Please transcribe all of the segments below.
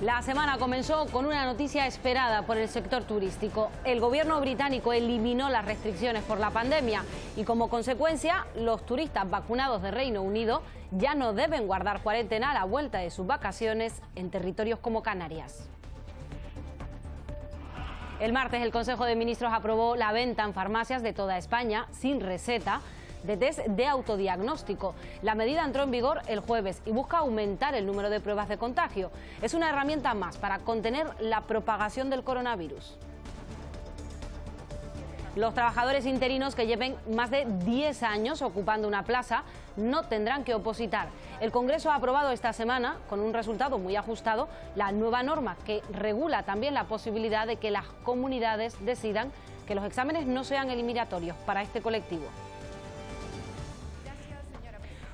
La semana comenzó con una noticia esperada por el sector turístico. El gobierno británico eliminó las restricciones por la pandemia y como consecuencia los turistas vacunados de Reino Unido ya no deben guardar cuarentena a la vuelta de sus vacaciones en territorios como Canarias. El martes el Consejo de Ministros aprobó la venta en farmacias de toda España sin receta de test de autodiagnóstico. La medida entró en vigor el jueves y busca aumentar el número de pruebas de contagio. Es una herramienta más para contener la propagación del coronavirus. Los trabajadores interinos que lleven más de 10 años ocupando una plaza no tendrán que opositar. El Congreso ha aprobado esta semana, con un resultado muy ajustado, la nueva norma que regula también la posibilidad de que las comunidades decidan que los exámenes no sean eliminatorios para este colectivo.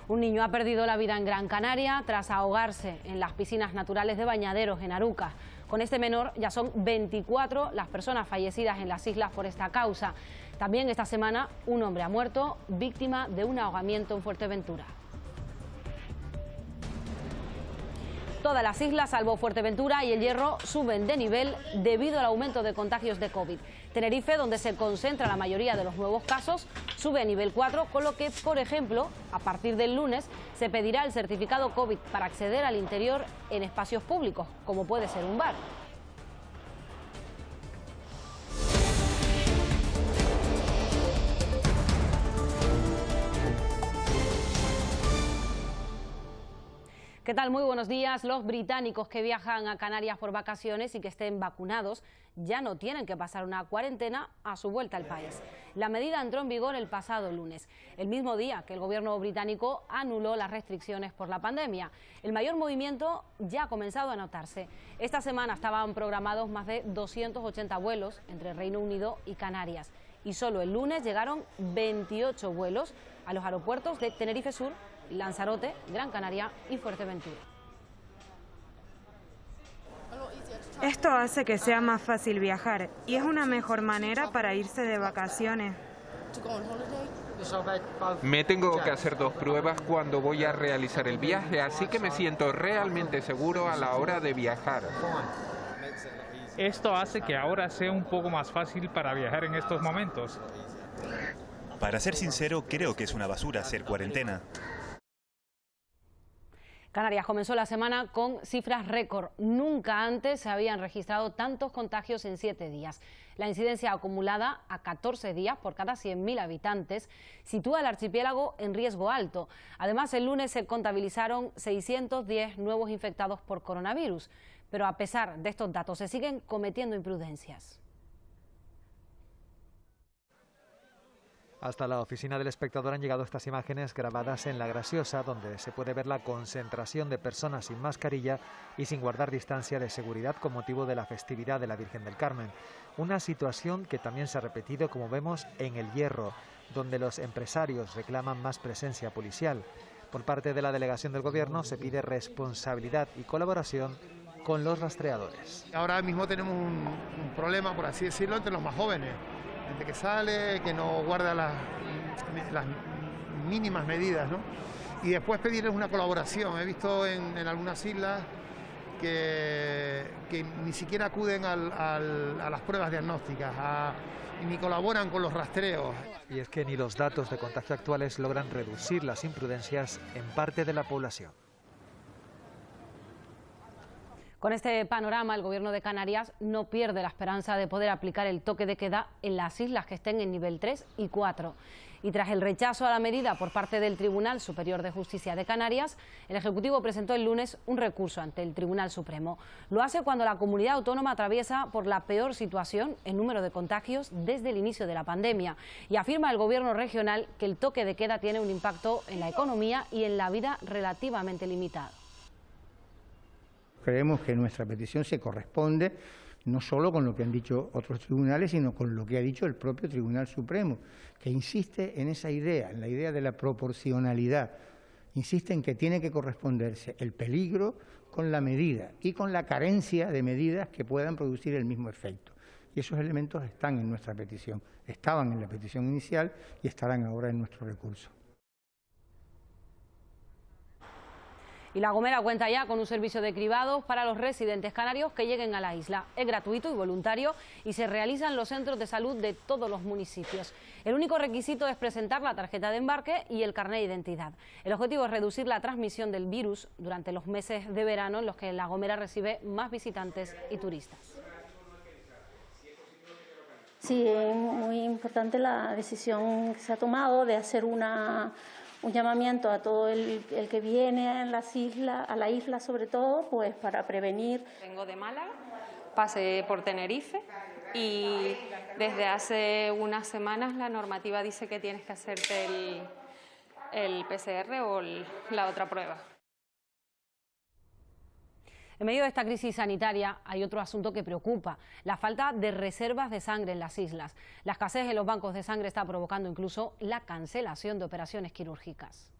Un niño ha perdido la vida en Gran Canaria tras ahogarse en las piscinas naturales de Bañaderos, en Arucas. Con este menor ya son 24 las personas fallecidas en las islas por esta causa. También esta semana un hombre ha muerto víctima de un ahogamiento en Fuerteventura. Todas las islas, salvo Fuerteventura y El Hierro, suben de nivel debido al aumento de contagios de COVID. Tenerife, donde se concentra la mayoría de los nuevos casos, sube a nivel 4, con lo que, por ejemplo, a partir del lunes se pedirá el certificado COVID para acceder al interior en espacios públicos, como puede ser un bar. ¿Qué tal? Muy buenos días. Los británicos que viajan a Canarias por vacaciones y que estén vacunados ya no tienen que pasar una cuarentena a su vuelta al país. La medida entró en vigor el pasado lunes, el mismo día que el gobierno británico anuló las restricciones por la pandemia. El mayor movimiento ya ha comenzado a notarse. Esta semana estaban programados más de 280 vuelos entre Reino Unido y Canarias. Y solo el lunes llegaron 28 vuelos a los aeropuertos de Tenerife Sur, Lanzarote, Gran Canaria y Fuerteventura. Esto hace que sea más fácil viajar y es una mejor manera para irse de vacaciones. Me tengo que hacer 2 pruebas cuando voy a realizar el viaje, así que me siento realmente seguro a la hora de viajar. Esto hace que ahora sea un poco más fácil para viajar en estos momentos. Para ser sincero, creo que es una basura hacer cuarentena. Canarias comenzó la semana con cifras récord. Nunca antes se habían registrado tantos contagios en 7 días. La incidencia acumulada a 14 días por cada 100.000 habitantes sitúa al archipiélago en riesgo alto. Además, el lunes se contabilizaron 610 nuevos infectados por coronavirus. Pero a pesar de estos datos, se siguen cometiendo imprudencias. Hasta la oficina del espectador han llegado estas imágenes grabadas en La Graciosa, donde se puede ver la concentración de personas sin mascarilla y sin guardar distancia de seguridad con motivo de la festividad de la Virgen del Carmen. Una situación que también se ha repetido, como vemos, en El Hierro, donde los empresarios reclaman más presencia policial. Por parte de la delegación del Gobierno se pide responsabilidad y colaboración con los rastreadores. Ahora mismo tenemos un problema, por así decirlo, entre los más jóvenes. Gente que sale, que no guarda las mínimas medidas, ¿no? Y después pedirles una colaboración. He visto en algunas islas que ni siquiera acuden a las pruebas diagnósticas, ni colaboran con los rastreos. Y es que ni los datos de contagio actuales logran reducir las imprudencias en parte de la población. Con este panorama, el Gobierno de Canarias no pierde la esperanza de poder aplicar el toque de queda en las islas que estén en nivel 3 y 4. Y tras el rechazo a la medida por parte del Tribunal Superior de Justicia de Canarias, el Ejecutivo presentó el lunes un recurso ante el Tribunal Supremo. Lo hace cuando la comunidad autónoma atraviesa por la peor situación en número de contagios desde el inicio de la pandemia. Y afirma el Gobierno regional que el toque de queda tiene un impacto en la economía y en la vida relativamente limitado. Creemos que nuestra petición se corresponde no solo con lo que han dicho otros tribunales, sino con lo que ha dicho el propio Tribunal Supremo, que insiste en esa idea, en la idea de la proporcionalidad. Insiste en que tiene que corresponderse el peligro con la medida y con la carencia de medidas que puedan producir el mismo efecto. Y esos elementos están en nuestra petición, estaban en la petición inicial y estarán ahora en nuestro recurso. Y La Gomera cuenta ya con un servicio de cribados para los residentes canarios que lleguen a la isla. Es gratuito y voluntario y se realiza en los centros de salud de todos los municipios. El único requisito es presentar la tarjeta de embarque y el carnet de identidad. El objetivo es reducir la transmisión del virus durante los meses de verano en los que La Gomera recibe más visitantes y turistas. Sí, es muy importante la decisión que se ha tomado de hacer un llamamiento a todo el que viene a la isla sobre todo, pues para prevenir. Vengo de Málaga, pasé por Tenerife y desde hace unas semanas la normativa dice que tienes que hacerte el PCR o la otra prueba. En medio de esta crisis sanitaria hay otro asunto que preocupa, la falta de reservas de sangre en las islas. La escasez en los bancos de sangre está provocando incluso la cancelación de operaciones quirúrgicas.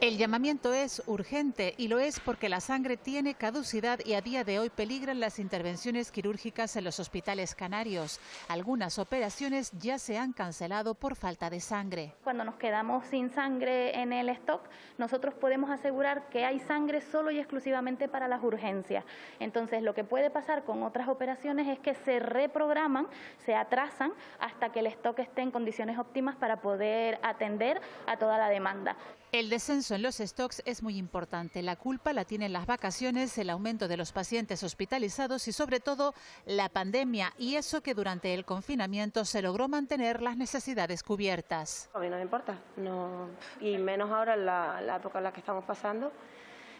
El llamamiento es urgente y lo es porque la sangre tiene caducidad y a día de hoy peligran las intervenciones quirúrgicas en los hospitales canarios. Algunas operaciones ya se han cancelado por falta de sangre. Cuando nos quedamos sin sangre en el stock, nosotros podemos asegurar que hay sangre solo y exclusivamente para las urgencias. Entonces, lo que puede pasar con otras operaciones es que se reprograman, se atrasan hasta que el stock esté en condiciones óptimas para poder atender a toda la demanda. El descenso en los stocks es muy importante. La culpa la tienen las vacaciones, el aumento de los pacientes hospitalizados y sobre todo la pandemia, y eso que durante el confinamiento se logró mantener las necesidades cubiertas. A mí no me importa, no, y menos ahora en la época en la que estamos pasando.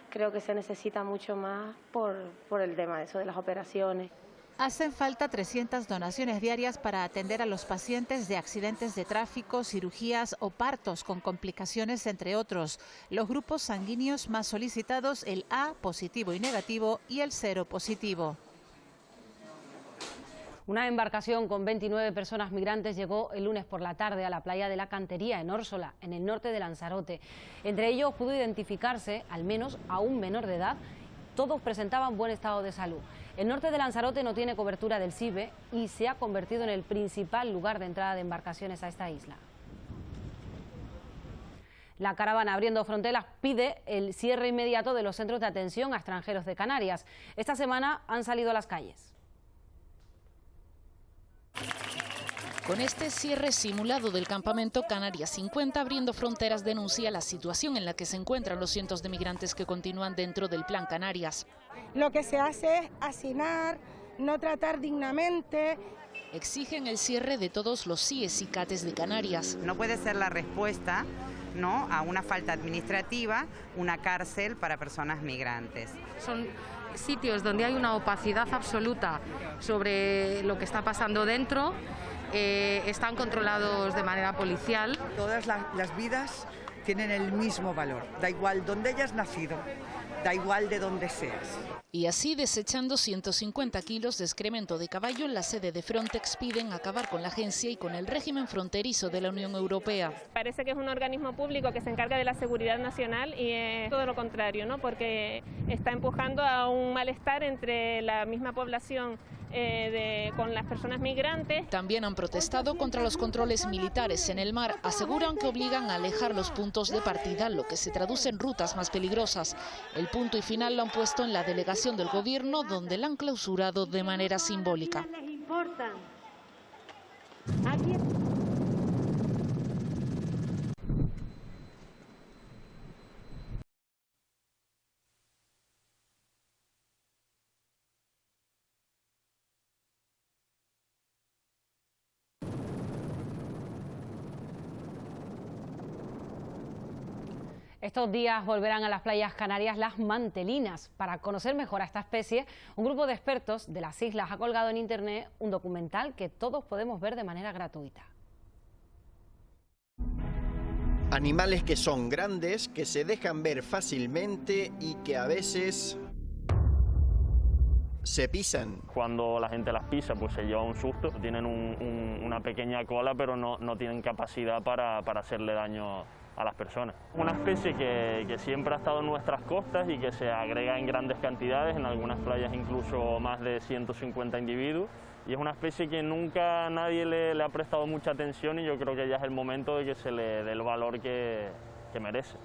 Creo que se necesita mucho más por el tema de eso, de las operaciones. Hacen falta 300 donaciones diarias para atender a los pacientes de accidentes de tráfico, cirugías o partos con complicaciones, entre otros. Los grupos sanguíneos más solicitados, el A positivo y negativo y el 0 positivo. Una embarcación con 29 personas migrantes llegó el lunes por la tarde a la playa de la Cantería, en Órsola, en el norte de Lanzarote. Entre ellos pudo identificarse al menos a un menor de edad. Todos presentaban buen estado de salud. El norte de Lanzarote no tiene cobertura del SIBE y se ha convertido en el principal lugar de entrada de embarcaciones a esta isla. La caravana Abriendo Fronteras pide el cierre inmediato de los centros de atención a extranjeros de Canarias. Esta semana han salido a las calles. Con este cierre simulado del campamento, Canarias 50 Abriendo Fronteras denuncia la situación en la que se encuentran los cientos de migrantes que continúan dentro del Plan Canarias. Lo que se hace es hacinar, no tratar dignamente. Exigen el cierre de todos los CIES y CATES de Canarias. No puede ser la respuesta, ¿no?, a una falta administrativa, una cárcel para personas migrantes. Son sitios donde hay una opacidad absoluta sobre lo que está pasando dentro. Están controlados de manera policial. Todas las vidas tienen el mismo valor, da igual dónde hayas nacido, da igual de dónde seas. Y así, desechando 150 kilos de excremento de caballo, en la sede de Frontex piden acabar con la agencia y con el régimen fronterizo de la Unión Europea. Parece que es un organismo público que se encarga de la seguridad nacional y es todo lo contrario, ¿no?, porque está empujando a un malestar entre la misma población con las personas migrantes. También han protestado contra los controles militares en el mar. Aseguran que obligan a alejar los puntos de partida, lo que se traduce en rutas más peligrosas. El punto y final lo han puesto en la delegación del gobierno, donde la han clausurado de manera simbólica. Estos días volverán a las playas canarias las mantelinas. Para conocer mejor a esta especie, un grupo de expertos de las islas ha colgado en internet un documental que todos podemos ver de manera gratuita. Animales que son grandes, que se dejan ver fácilmente y que a veces se pisan. Cuando la gente las pisa, pues se lleva un susto. Tienen una pequeña cola, pero no tienen capacidad para hacerle daño a las personas. Una especie que siempre ha estado en nuestras costas y que se agrega en grandes cantidades, en algunas playas incluso más de 150 individuos, y es una especie que nunca nadie le ha prestado mucha atención y yo creo que ya es el momento de que se le dé el valor que merece.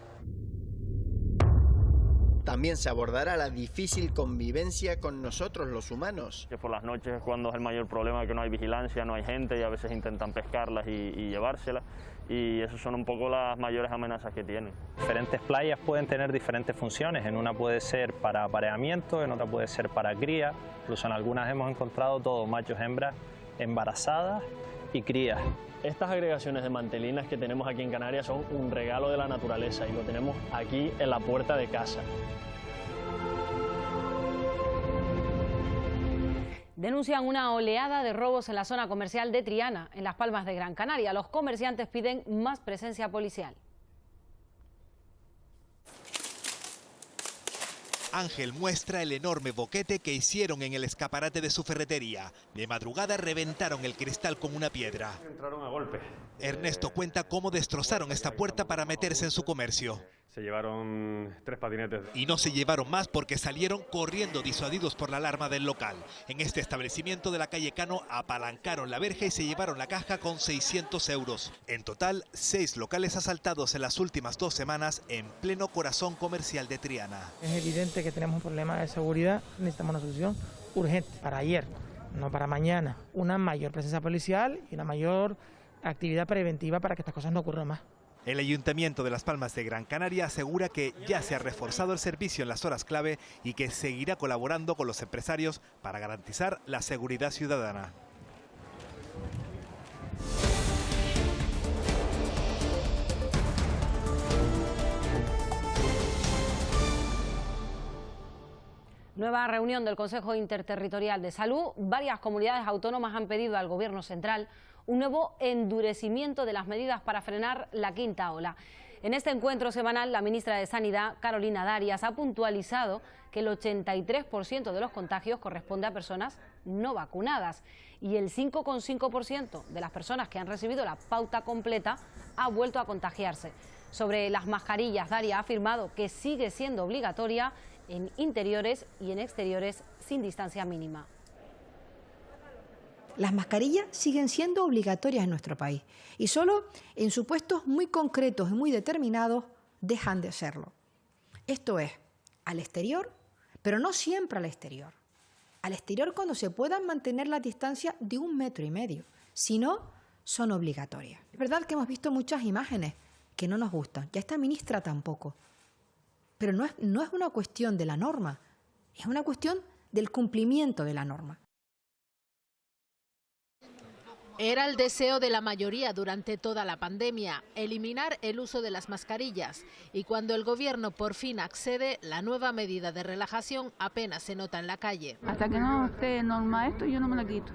También se abordará la difícil convivencia con nosotros los humanos. Que por las noches es cuando es el mayor problema, que no hay vigilancia, no hay gente y a veces intentan pescarlas y llevárselas. Y esas son un poco las mayores amenazas que tienen. Diferentes playas pueden tener diferentes funciones. En una puede ser para apareamiento, en otra puede ser para cría. Incluso en algunas hemos encontrado todos machos, hembras, embarazadas y crías. Estas agregaciones de mantelinas que tenemos aquí en Canarias son un regalo de la naturaleza y lo tenemos aquí en la puerta de casa. Denuncian una oleada de robos en la zona comercial de Triana, en Las Palmas de Gran Canaria. Los comerciantes piden más presencia policial. Ángel muestra el enorme boquete que hicieron en el escaparate de su ferretería. De madrugada reventaron el cristal con una piedra. Entraron a golpe. Ernesto cuenta cómo destrozaron esta puerta para meterse en su comercio. Se llevaron 3 patinetes. Y no se llevaron más porque salieron corriendo disuadidos por la alarma del local. En este establecimiento de la calle Cano apalancaron la verja y se llevaron la caja con 600 euros. En total, 6 locales asaltados en las últimas 2 semanas en pleno corazón comercial de Triana. Es evidente que tenemos un problema de seguridad, necesitamos una solución urgente para ayer, no para mañana. Una mayor presencia policial y una mayor actividad preventiva para que estas cosas no ocurran más. El Ayuntamiento de Las Palmas de Gran Canaria asegura que ya se ha reforzado el servicio en las horas clave y que seguirá colaborando con los empresarios para garantizar la seguridad ciudadana. Nueva reunión del Consejo Interterritorial de Salud. Varias comunidades autónomas han pedido al Gobierno central un nuevo endurecimiento de las medidas para frenar la quinta ola. En este encuentro semanal, la ministra de Sanidad, Carolina Darias, ha puntualizado que el 83% de los contagios corresponde a personas no vacunadas y el 5,5% de las personas que han recibido la pauta completa ha vuelto a contagiarse. Sobre las mascarillas, Darias ha afirmado que sigue siendo obligatoria en interiores y en exteriores sin distancia mínima. Las mascarillas siguen siendo obligatorias en nuestro país y solo en supuestos muy concretos y muy determinados dejan de serlo. Esto es, al exterior, pero no siempre al exterior. Al exterior cuando se puedan mantener la distancia de 1,5 metros, si no, son obligatorias. Es verdad que hemos visto muchas imágenes que no nos gustan, y a esta ministra tampoco. Pero no es una cuestión de la norma, es una cuestión del cumplimiento de la norma. Era el deseo de la mayoría durante toda la pandemia, eliminar el uso de las mascarillas. Y cuando el Gobierno por fin accede, la nueva medida de relajación apenas se nota en la calle. Hasta que no esté normal esto, yo no me la quito.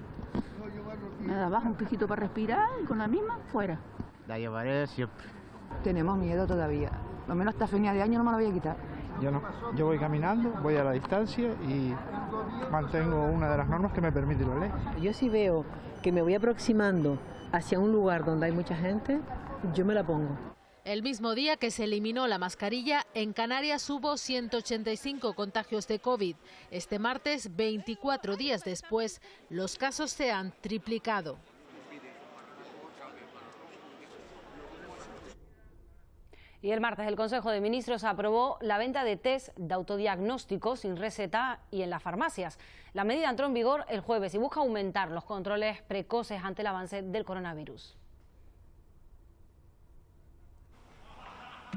Me da bajo un piquito para respirar y con la misma, fuera. La llevaré siempre. Tenemos miedo todavía. Lo menos hasta fin de año no me la voy a quitar. Yo no. Yo voy caminando, voy a la distancia y mantengo una de las normas que me permite la ley. Yo sí veo que me voy aproximando hacia un lugar donde hay mucha gente, yo me la pongo. El mismo día que se eliminó la mascarilla, en Canarias hubo 185 contagios de COVID. Este martes, 24 días después, los casos se han triplicado. Y el martes el Consejo de Ministros aprobó la venta de test de autodiagnóstico sin receta y en las farmacias. La medida entró en vigor el jueves y busca aumentar los controles precoces ante el avance del coronavirus.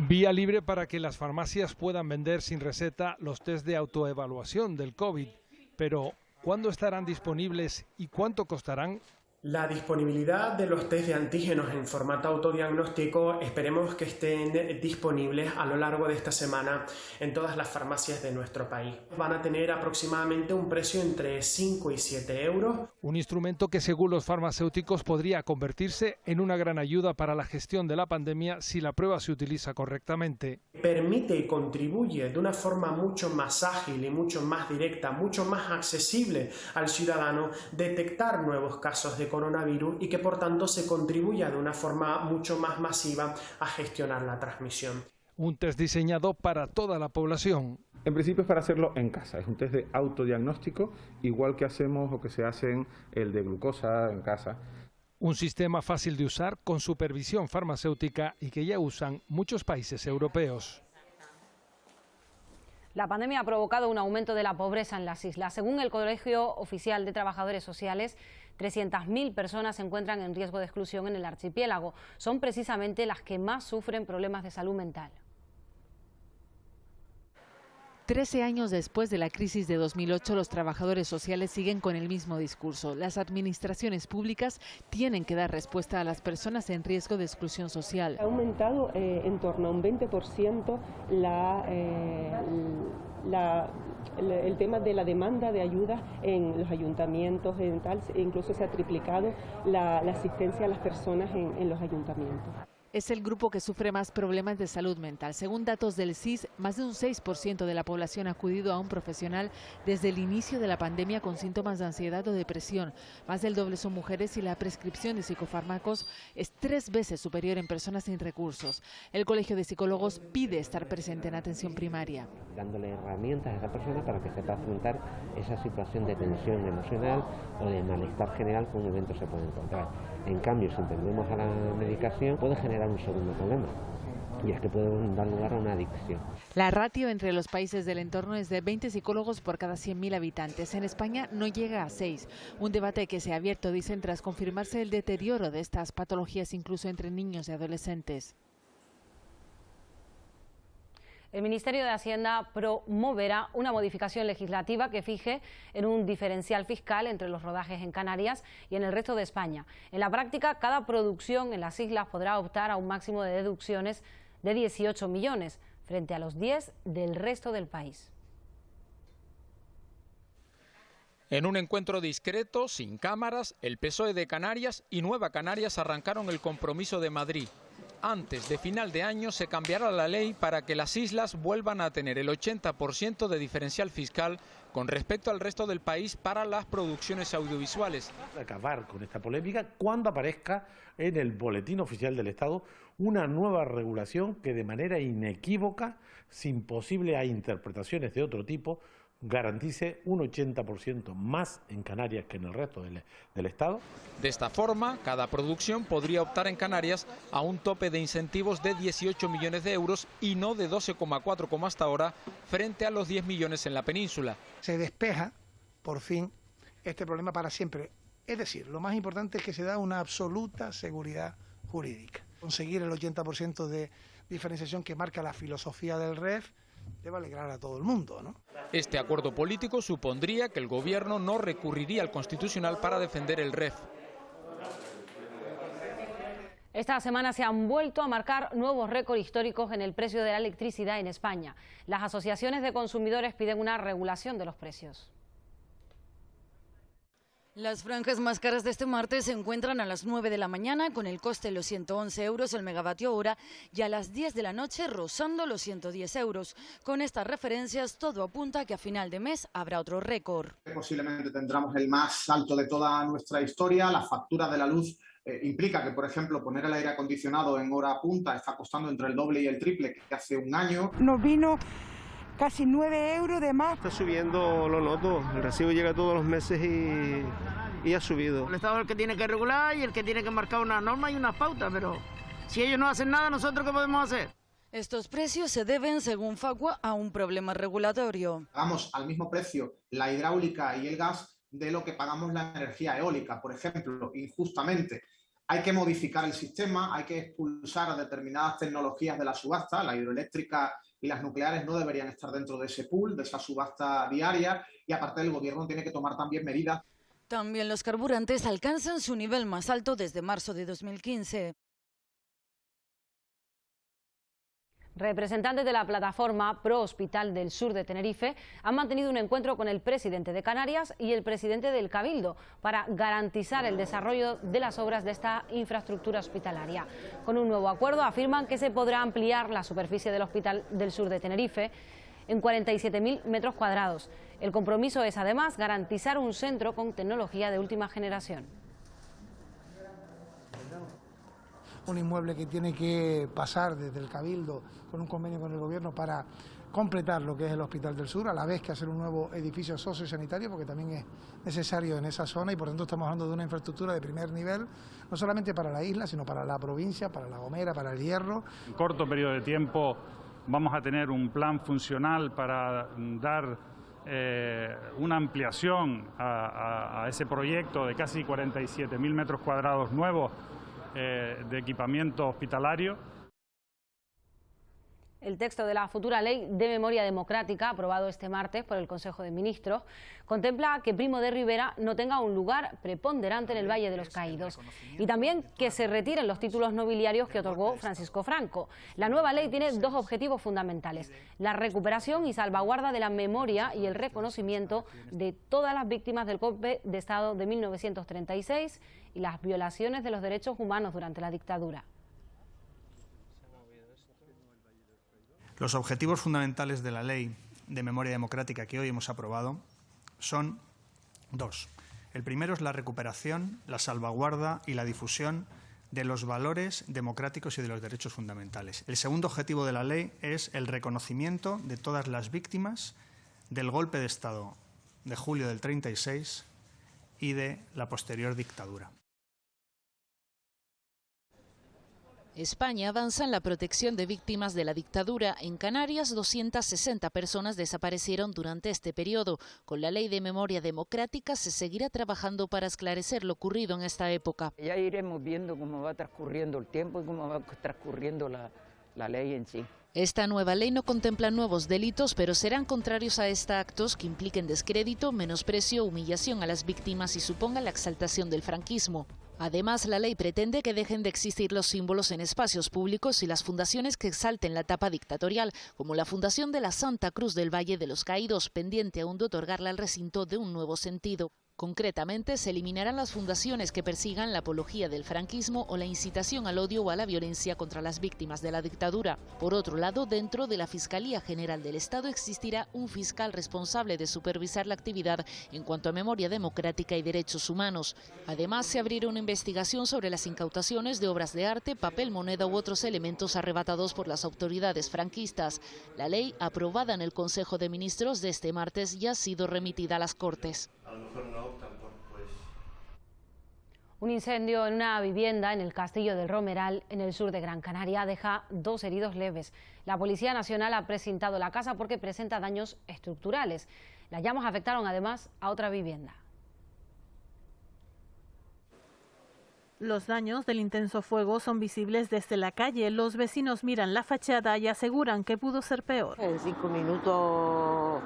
Vía libre para que las farmacias puedan vender sin receta los test de autoevaluación del COVID. Pero, ¿cuándo estarán disponibles y cuánto costarán? La disponibilidad de los test de antígenos en formato autodiagnóstico esperemos que estén disponibles a lo largo de esta semana en todas las farmacias de nuestro país. Van a tener aproximadamente un precio entre 5 y 7 euros. Un instrumento que según los farmacéuticos podría convertirse en una gran ayuda para la gestión de la pandemia si la prueba se utiliza correctamente. Permite y contribuye de una forma mucho más ágil y mucho más directa, mucho más accesible al ciudadano detectar nuevos casos de coronavirus y que por tanto se contribuya de una forma mucho más masiva a gestionar la transmisión. Un test diseñado para toda la población. En principio es para hacerlo en casa, es un test de autodiagnóstico, igual que hacemos o que se hacen el de glucosa en casa. Un sistema fácil de usar con supervisión farmacéutica y que ya usan muchos países europeos. La pandemia ha provocado un aumento de la pobreza en las islas. Según el Colegio Oficial de Trabajadores Sociales, 300.000 personas se encuentran en riesgo de exclusión en el archipiélago. Son precisamente las que más sufren problemas de salud mental. 13 años después de la crisis de 2008, los trabajadores sociales siguen con el mismo discurso. Las administraciones públicas tienen que dar respuesta a las personas en riesgo de exclusión social. Ha aumentado en torno a un 20% el tema de la demanda de ayuda en los ayuntamientos, incluso se ha triplicado la asistencia a las personas en los ayuntamientos. Es el grupo que sufre más problemas de salud mental. Según datos del CIS, más de un 6% de la población ha acudido a un profesional desde el inicio de la pandemia con síntomas de ansiedad o depresión. Más del doble son mujeres y la prescripción de psicofármacos es 3 veces superior en personas sin recursos. El Colegio de Psicólogos pide estar presente en atención primaria. Dándole herramientas a esa persona para que sepa afrontar esa situación de tensión emocional o de malestar general que un evento se puede encontrar. En cambio, si tendemos a la medicación, puede generar un segundo problema, y es que puede dar lugar a una adicción. La ratio entre los países del entorno es de 20 psicólogos por cada 100.000 habitantes. En España no llega a 6. Un debate que se ha abierto, dicen, tras confirmarse el deterioro de estas patologías incluso entre niños y adolescentes. El Ministerio de Hacienda promoverá una modificación legislativa que fije en un diferencial fiscal entre los rodajes en Canarias y en el resto de España. En la práctica, cada producción en las islas podrá optar a un máximo de deducciones de 18 millones, frente a los 10 del resto del país. En un encuentro discreto, sin cámaras, el PSOE de Canarias y Nueva Canarias arrancaron el compromiso de Madrid. Antes de final de año se cambiará la ley para que las islas vuelvan a tener el 80% de diferencial fiscal con respecto al resto del país para las producciones audiovisuales. Acabar con esta polémica cuando aparezca en el Boletín Oficial del Estado una nueva regulación que de manera inequívoca, sin posibles interpretaciones de otro tipo, garantice un 80% más en Canarias que en el resto del Estado. De esta forma, cada producción podría optar en Canarias a un tope de incentivos de 18 millones de euros y no de 12,4 como hasta ahora, frente a los 10 millones en la península. Se despeja, por fin, este problema para siempre. Es decir, lo más importante es que se da una absoluta seguridad jurídica. Conseguir el 80% de diferenciación que marca la filosofía del REF debe alegrar a todo el mundo, ¿no? Este acuerdo político supondría que el Gobierno no recurriría al Constitucional para defender el REF. Esta semana se han vuelto a marcar nuevos récords históricos en el precio de la electricidad en España. Las asociaciones de consumidores piden una regulación de los precios. Las franjas más caras de este martes se encuentran a las 9 de la mañana con el coste de los 111 euros el megavatio hora y a las 10 de la noche rozando los 110 euros. Con estas referencias todo apunta a que a final de mes habrá otro récord. Posiblemente tendremos el más alto de toda nuestra historia. La factura de la luz implica que, por ejemplo, poner el aire acondicionado en hora punta está costando entre el doble y el triple que hace un año. Nos vino casi 9 euros de más. Está subiendo, lo noto, el recibo llega todos los meses y ha subido. El Estado es el que tiene que regular y el que tiene que marcar unas normas y unas pautas, pero si ellos no hacen nada, ¿nosotros qué podemos hacer? Estos precios se deben, según Facua, a un problema regulatorio. Pagamos al mismo precio la hidráulica y el gas de lo que pagamos la energía eólica, por ejemplo, injustamente. Hay que modificar el sistema, hay que expulsar determinadas tecnologías de la subasta, la hidroeléctrica y las nucleares no deberían estar dentro de ese pool, de esa subasta diaria, y aparte el Gobierno tiene que tomar también medidas. También los carburantes alcanzan su nivel más alto desde marzo de 2015. Representantes de la plataforma Pro Hospital del Sur de Tenerife han mantenido un encuentro con el presidente de Canarias y el presidente del Cabildo para garantizar el desarrollo de las obras de esta infraestructura hospitalaria. Con un nuevo acuerdo afirman que se podrá ampliar la superficie del Hospital del Sur de Tenerife en 47.000 metros cuadrados. El compromiso es además garantizar un centro con tecnología de última generación. Un inmueble que tiene que pasar desde el Cabildo con un convenio con el Gobierno para completar lo que es el Hospital del Sur, a la vez que hacer un nuevo edificio sociosanitario, porque también es necesario en esa zona y por tanto estamos hablando de una infraestructura de primer nivel, no solamente para la isla, sino para la provincia, para La Gomera, para El Hierro. En corto periodo de tiempo Vamos a tener un plan funcional para dar una ampliación a ese proyecto de casi 47.000 metros cuadrados nuevos de equipamiento hospitalario. El texto de la futura ley de memoria democrática, aprobado este martes por el Consejo de Ministros, contempla que Primo de Rivera no tenga un lugar preponderante en el Valle de los Caídos y también que se retiren los títulos nobiliarios que otorgó Francisco Franco. La nueva ley tiene dos objetivos fundamentales: la recuperación y salvaguarda de la memoria y el reconocimiento de todas las víctimas del golpe de Estado de 1936 y las violaciones de los derechos humanos durante la dictadura. Los objetivos fundamentales de la Ley de Memoria Democrática que hoy hemos aprobado son dos. El primero es la recuperación, la salvaguarda y la difusión de los valores democráticos y de los derechos fundamentales. El segundo objetivo de la ley es el reconocimiento de todas las víctimas del golpe de Estado de julio del 36 y de la posterior dictadura. España avanza en la protección de víctimas de la dictadura. En Canarias, 260 personas desaparecieron durante este periodo. Con la Ley de Memoria Democrática se seguirá trabajando para esclarecer lo ocurrido en esta época. Ya iremos viendo cómo va transcurriendo el tiempo y cómo va transcurriendo la ley en sí. Esta nueva ley no contempla nuevos delitos, pero serán contrarios a estos actos que impliquen descrédito, menosprecio, humillación a las víctimas y supongan la exaltación del franquismo. Además, la ley pretende que dejen de existir los símbolos en espacios públicos y las fundaciones que exalten la etapa dictatorial, como la Fundación de la Santa Cruz del Valle de los Caídos, pendiente aún de otorgarle al recinto de un nuevo sentido. Concretamente, se eliminarán las fundaciones que persigan la apología del franquismo o la incitación al odio o a la violencia contra las víctimas de la dictadura. Por otro lado, dentro de la Fiscalía General del Estado existirá un fiscal responsable de supervisar la actividad en cuanto a memoria democrática y derechos humanos. Además, se abrirá una investigación sobre las incautaciones de obras de arte, papel, moneda u otros elementos arrebatados por las autoridades franquistas. La ley, aprobada en el Consejo de Ministros de este martes, ya ha sido remitida a las Cortes. Un incendio en una vivienda en el Castillo del Romeral, en el sur de Gran Canaria, deja 2 heridos leves. La Policía Nacional ha precintado la casa porque presenta daños estructurales. Las llamas afectaron además a otra vivienda. Los daños del intenso fuego son visibles desde la calle. Los vecinos miran la fachada y aseguran que pudo ser peor. En 5 minutos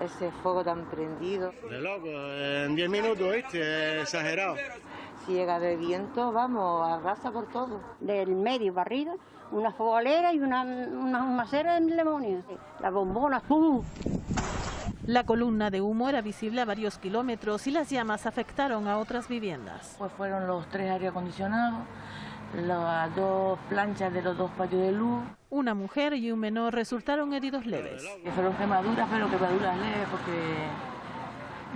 ese fuego tan prendido. De loco, en 10 minutos, ¿viste? Exagerado. Si llega de viento, vamos, arrasa por todo. Del medio para arriba, una fogolera y una macera en demonio. La bombona, ¡pum! La columna de humo era visible a varios kilómetros y las llamas afectaron a otras viviendas. Pues fueron los 3 aire acondicionados, las 2 planchas de los 2 patios de luz. Una mujer y un menor resultaron heridos leves. Que fueron quemaduras, pero quemaduras leves porque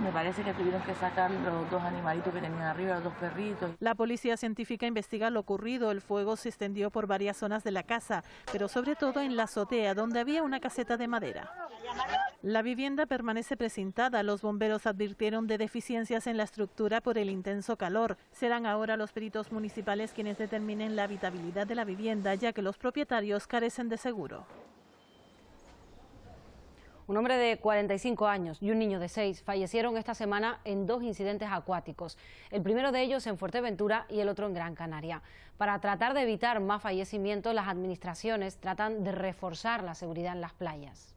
me parece que tuvieron que sacar los 2 animalitos que tenían arriba, los 2 perritos. La policía científica investiga lo ocurrido. El fuego se extendió por varias zonas de la casa, pero sobre todo en la azotea, donde había una caseta de madera. La vivienda permanece precintada. Los bomberos advirtieron de deficiencias en la estructura por el intenso calor. Serán ahora los peritos municipales quienes determinen la habitabilidad de la vivienda, ya que los propietarios carecen de seguro. Un hombre de 45 años y un niño de 6 fallecieron esta semana en 2 incidentes acuáticos. El primero de ellos en Fuerteventura y el otro en Gran Canaria. Para tratar de evitar más fallecimientos, las administraciones tratan de reforzar la seguridad en las playas.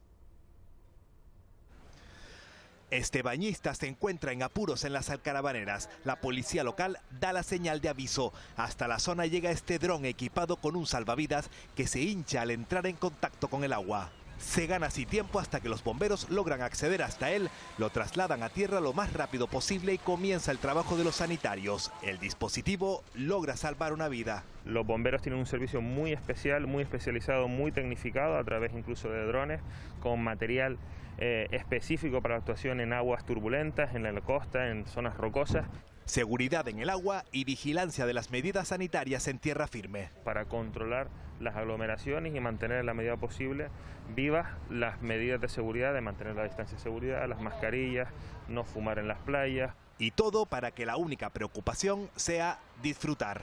Este bañista se encuentra en apuros en las Alcarabaneras. La policía local da la señal de aviso. Hasta la zona llega este dron equipado con un salvavidas que se hincha al entrar en contacto con el agua. Se gana así tiempo hasta que los bomberos logran acceder hasta él, lo trasladan a tierra lo más rápido posible y comienza el trabajo de los sanitarios. El dispositivo logra salvar una vida. Los bomberos tienen un servicio muy especial, muy especializado, muy tecnificado, a través incluso de drones, con material específico para la actuación en aguas turbulentas, en la costa, en zonas rocosas. Seguridad en el agua y vigilancia de las medidas sanitarias en tierra firme. Para controlar las aglomeraciones y mantener en la medida posible vivas las medidas de seguridad, de mantener la distancia de seguridad, las mascarillas, no fumar en las playas. Y todo para que la única preocupación sea disfrutar.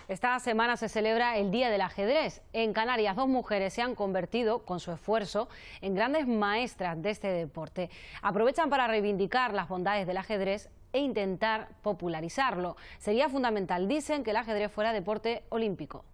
Esta semana se celebra el Día del Ajedrez. En Canarias, 2 mujeres se han convertido, con su esfuerzo, en grandes maestras de este deporte. Aprovechan para reivindicar las bondades del ajedrez e intentar popularizarlo. Sería fundamental, dicen, que el ajedrez fuera deporte olímpico.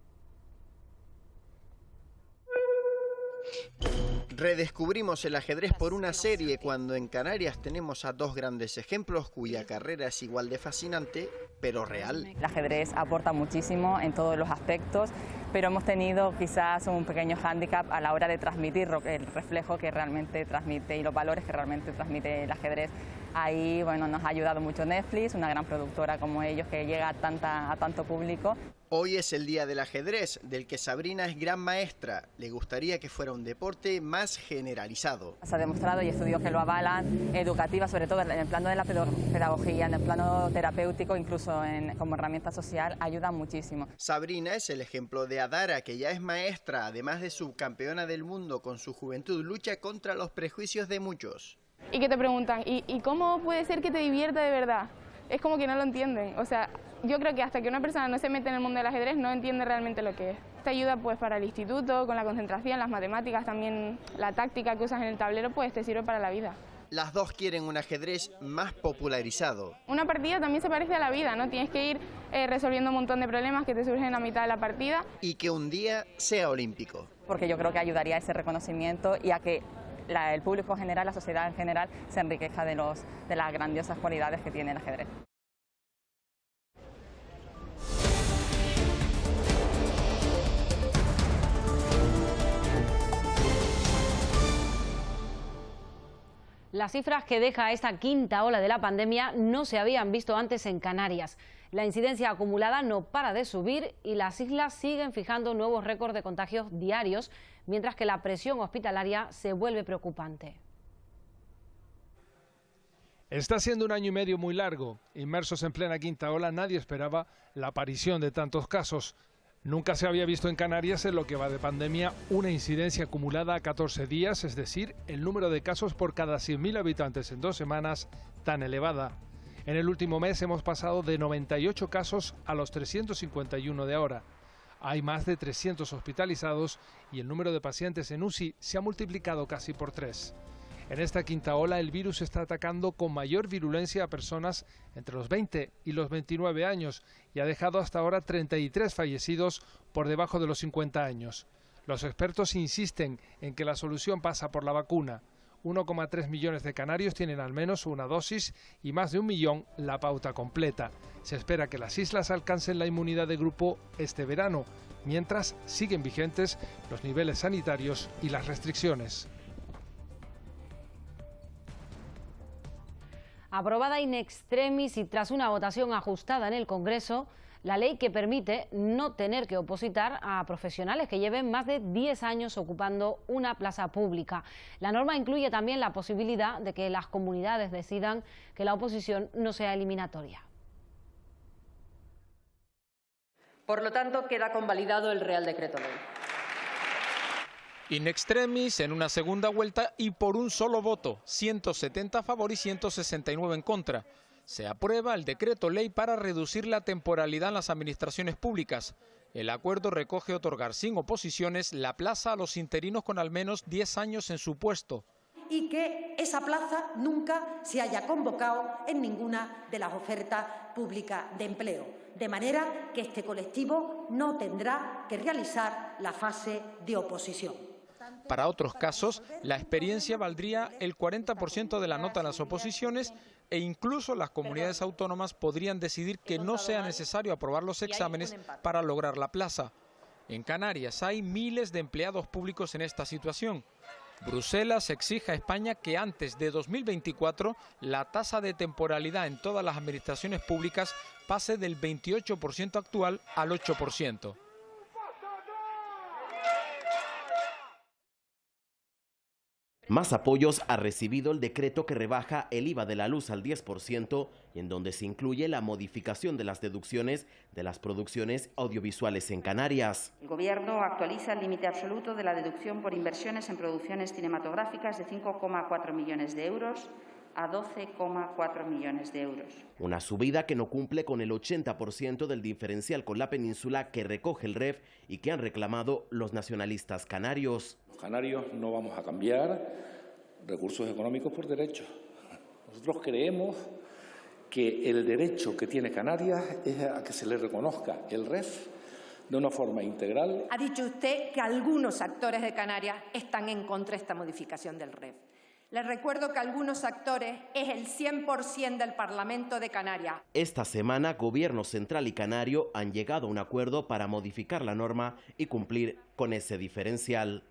Redescubrimos el ajedrez por una serie cuando en Canarias tenemos a 2 grandes ejemplos cuya carrera es igual de fascinante, pero real. El ajedrez aporta muchísimo en todos los aspectos, pero hemos tenido quizás un pequeño hándicap a la hora de transmitir el reflejo que realmente transmite y los valores que realmente transmite el ajedrez. Ahí nos ha ayudado mucho Netflix, una gran productora como ellos que llega a tanto público. Hoy es el Día del Ajedrez, del que Sabrina es gran maestra. Le gustaría que fuera un deporte más generalizado. Se ha demostrado y estudios que lo avalan, educativa, sobre todo en el plano de la pedagogía, en el plano terapéutico, incluso como herramienta social, ayuda muchísimo. Sabrina es el ejemplo de Adara, que ya es maestra, además de subcampeona del mundo. Con su juventud lucha contra los prejuicios de muchos. Y que te preguntan, ¿y cómo puede ser que te divierta de verdad? Es como que no lo entienden. O sea, yo creo que hasta que una persona no se mete en el mundo del ajedrez no entiende realmente lo que es. Te ayuda pues para el instituto, con la concentración, las matemáticas, también la táctica que usas en el tablero, pues te sirve para la vida. Las 2 quieren un ajedrez más popularizado. Una partida también se parece a la vida, ¿no? Tienes que ir resolviendo un montón de problemas que te surgen a mitad de la partida. Y que un día sea olímpico. Porque yo creo que ayudaría a ese reconocimiento y a que el público en general, la sociedad en general, se enriquezca de las grandiosas cualidades que tiene el ajedrez. Las cifras que deja esta quinta ola de la pandemia no se habían visto antes en Canarias. La incidencia acumulada no para de subir y las islas siguen fijando nuevos récords de contagios diarios, mientras que la presión hospitalaria se vuelve preocupante. Está siendo un año y medio muy largo. Inmersos en plena quinta ola, nadie esperaba la aparición de tantos casos. Nunca se había visto en Canarias, en lo que va de pandemia, una incidencia acumulada a 14 días, es decir, el número de casos por cada 100.000 habitantes en 2 semanas tan elevada. En el último mes hemos pasado de 98 casos a los 351 de ahora. Hay más de 300 hospitalizados y el número de pacientes en UCI se ha multiplicado casi por 3. En esta quinta ola el virus está atacando con mayor virulencia a personas entre los 20 y los 29 años y ha dejado hasta ahora 33 fallecidos por debajo de los 50 años. Los expertos insisten en que la solución pasa por la vacuna. 1,3 millones de canarios tienen al menos una dosis y más de 1 millón la pauta completa. Se espera que las islas alcancen la inmunidad de grupo este verano, mientras siguen vigentes los niveles sanitarios y las restricciones. Aprobada in extremis y tras una votación ajustada en el Congreso, la ley que permite no tener que opositar a profesionales que lleven más de 10 años ocupando una plaza pública. La norma incluye también la posibilidad de que las comunidades decidan que la oposición no sea eliminatoria. Por lo tanto, queda convalidado el Real Decreto Ley. In extremis en una segunda vuelta y por un solo voto, 170 a favor y 169 en contra. Se aprueba el decreto ley para reducir la temporalidad en las administraciones públicas. El acuerdo recoge otorgar sin oposiciones la plaza a los interinos con al menos 10 años en su puesto. Y que esa plaza nunca se haya convocado en ninguna de las ofertas públicas de empleo. De manera que este colectivo no tendrá que realizar la fase de oposición. Para otros casos, la experiencia valdría el 40% de la nota en las oposiciones e incluso las comunidades autónomas podrían decidir que no sea necesario aprobar los exámenes para lograr la plaza. En Canarias hay miles de empleados públicos en esta situación. Bruselas exige a España que antes de 2024 la tasa de temporalidad en todas las administraciones públicas pase del 28% actual al 8%. Más apoyos ha recibido el decreto que rebaja el IVA de la luz al 10% y en donde se incluye la modificación de las deducciones de las producciones audiovisuales en Canarias. El Gobierno actualiza el límite absoluto de la deducción por inversiones en producciones cinematográficas de 5,4 millones de euros a 12,4 millones de euros. Una subida que no cumple con el 80% del diferencial con la península que recoge el REF y que han reclamado los nacionalistas canarios. Los canarios no vamos a cambiar recursos económicos por derechos. Nosotros creemos que el derecho que tiene Canarias es a que se le reconozca el REF de una forma integral. Ha dicho usted que algunos actores de Canarias están en contra de esta modificación del REF. Les recuerdo que algunos actores es el 100% del Parlamento de Canarias. Esta semana, Gobierno Central y Canario han llegado a un acuerdo para modificar la norma y cumplir con ese diferencial.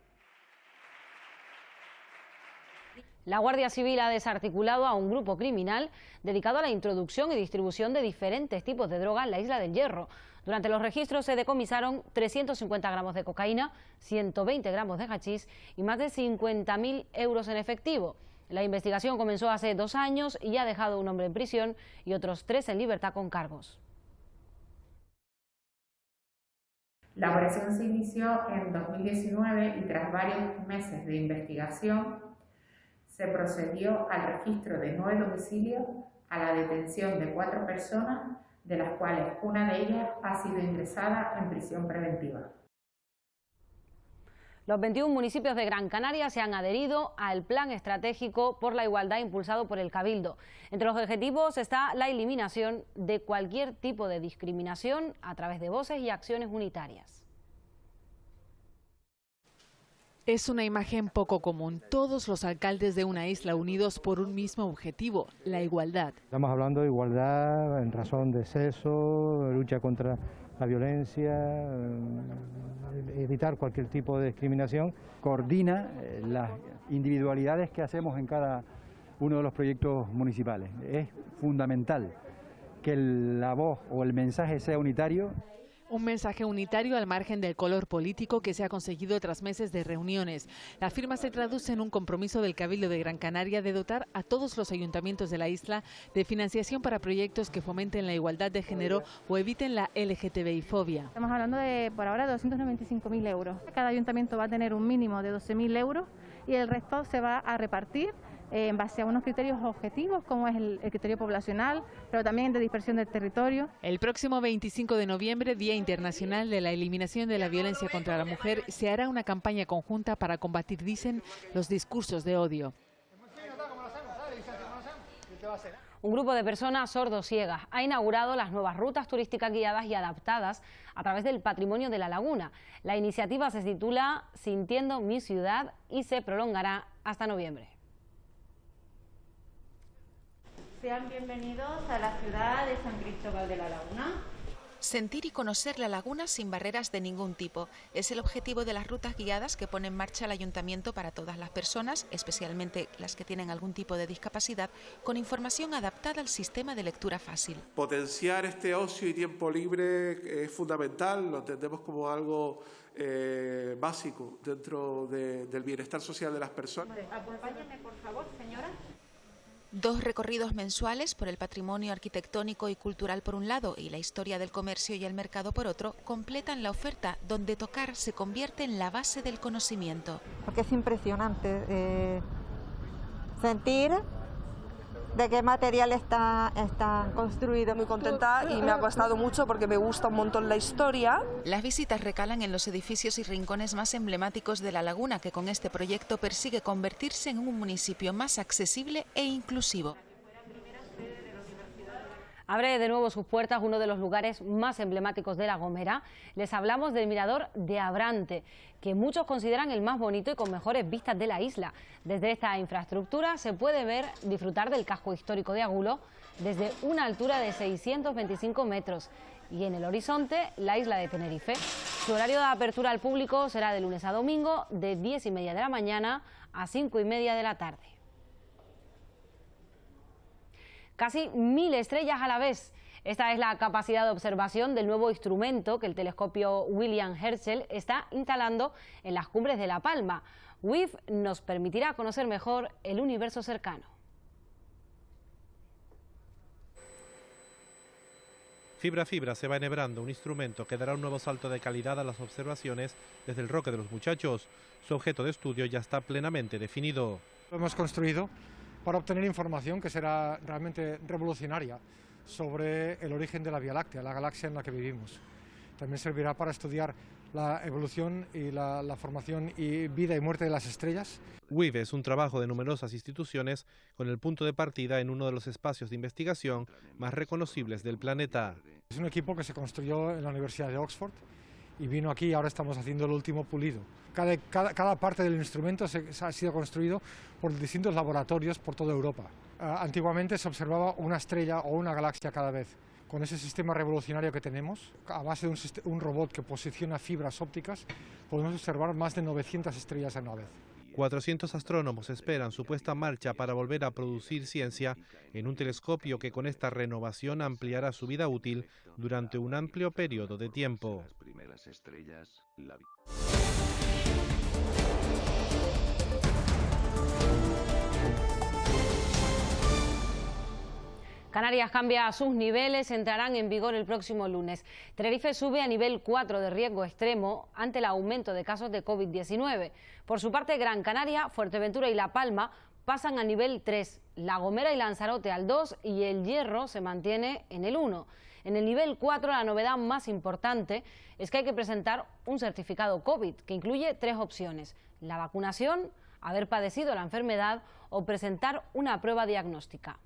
La Guardia Civil ha desarticulado a un grupo criminal dedicado a la introducción y distribución de diferentes tipos de droga en la Isla del Hierro. Durante los registros se decomisaron 350 gramos de cocaína, 120 gramos de hachís y más de 50.000 euros en efectivo. La investigación comenzó hace 2 años y ha dejado un hombre en prisión y otros 3 en libertad con cargos. La operación se inició en 2019 y tras varios meses de investigación se procedió al registro de 9 domicilios, a la detención de 4 personas, de las cuales una de ellas ha sido ingresada en prisión preventiva. Los 21 municipios de Gran Canaria se han adherido al Plan Estratégico por la Igualdad impulsado por el Cabildo. Entre los objetivos está la eliminación de cualquier tipo de discriminación a través de voces y acciones unitarias. Es una imagen poco común. Todos los alcaldes de una isla unidos por un mismo objetivo, la igualdad. Estamos hablando de igualdad en razón de sexo, lucha contra la violencia, evitar cualquier tipo de discriminación. Coordina las individualidades que hacemos en cada uno de los proyectos municipales. Es fundamental que la voz o el mensaje sea unitario. Un mensaje unitario al margen del color político que se ha conseguido tras meses de reuniones. La firma se traduce en un compromiso del Cabildo de Gran Canaria de dotar a todos los ayuntamientos de la isla de financiación para proyectos que fomenten la igualdad de género o eviten la LGTBI-fobia. Estamos hablando de, por ahora, de 295.000 euros. Cada ayuntamiento va a tener un mínimo de 12.000 euros y el resto se va a repartir en base a unos criterios objetivos, como es el criterio poblacional, pero también de dispersión del territorio. El próximo 25 de noviembre, Día Internacional de la Eliminación de la Violencia contra la Mujer, se hará una campaña conjunta para combatir, dicen, los discursos de odio. Un grupo de personas sordociegas ha inaugurado las nuevas rutas turísticas guiadas y adaptadas a través del patrimonio de la laguna. La iniciativa se titula Sintiendo mi ciudad y se prolongará hasta noviembre. Sean bienvenidos a la ciudad de San Cristóbal de la Laguna. Sentir y conocer la laguna sin barreras de ningún tipo es el objetivo de las rutas guiadas que pone en marcha el Ayuntamiento para todas las personas, especialmente las que tienen algún tipo de discapacidad, con información adaptada al sistema de lectura fácil. Potenciar este ocio y tiempo libre es fundamental, lo entendemos como algo básico dentro del bienestar social de las personas. Acompáñenme, por favor, señora. 2 recorridos mensuales por el patrimonio arquitectónico y cultural por un lado y la historia del comercio y el mercado por otro completan la oferta, donde tocar se convierte en la base del conocimiento. Porque es impresionante sentir de qué material está construido. Muy contenta y me ha costado mucho porque me gusta un montón la historia. Las visitas recalan en los edificios y rincones más emblemáticos de la laguna, que con este proyecto persigue convertirse en un municipio más accesible e inclusivo. Abre de nuevo sus puertas uno de los lugares más emblemáticos de La Gomera. Les hablamos del mirador de Abrante, que muchos consideran el más bonito y con mejores vistas de la isla. Desde esta infraestructura se puede disfrutar del casco histórico de Agulo desde una altura de 625 metros y en el horizonte la isla de Tenerife. Su horario de apertura al público será de lunes a domingo de 10:30 de la mañana a 5:30 de la tarde. Casi 1000 estrellas a la vez. Esta es la capacidad de observación del nuevo instrumento que el telescopio William Herschel está instalando en las cumbres de La Palma. WIF nos permitirá conocer mejor el universo cercano. Fibra a fibra se va enhebrando un instrumento que dará un nuevo salto de calidad a las observaciones desde el Roque de los Muchachos. Su objeto de estudio ya está plenamente definido. Lo hemos construido para obtener información que será realmente revolucionaria sobre el origen de la Vía Láctea, la galaxia en la que vivimos. También servirá para estudiar la evolución y la formación y vida y muerte de las estrellas. WIV es un trabajo de numerosas instituciones con el punto de partida en uno de los espacios de investigación más reconocibles del planeta. Es un equipo que se construyó en la Universidad de Oxford y vino aquí y ahora estamos haciendo el último pulido. Cada parte del instrumento ha sido construido por distintos laboratorios por toda Europa. Antiguamente se observaba una estrella o una galaxia cada vez. Con ese sistema revolucionario que tenemos, a base de un robot que posiciona fibras ópticas, podemos observar más de 900 estrellas a una vez. 400 astrónomos esperan su puesta en marcha para volver a producir ciencia en un telescopio que con esta renovación ampliará su vida útil durante un amplio periodo de tiempo. Canarias cambia sus niveles, entrarán en vigor el próximo lunes. Tenerife sube a nivel 4 de riesgo extremo ante el aumento de casos de COVID-19. Por su parte, Gran Canaria, Fuerteventura y La Palma pasan a nivel 3, La Gomera y Lanzarote al 2 y El Hierro se mantiene en el 1. En el nivel 4 la novedad más importante es que hay que presentar un certificado COVID que incluye 3 opciones: la vacunación, haber padecido la enfermedad o presentar una prueba diagnóstica.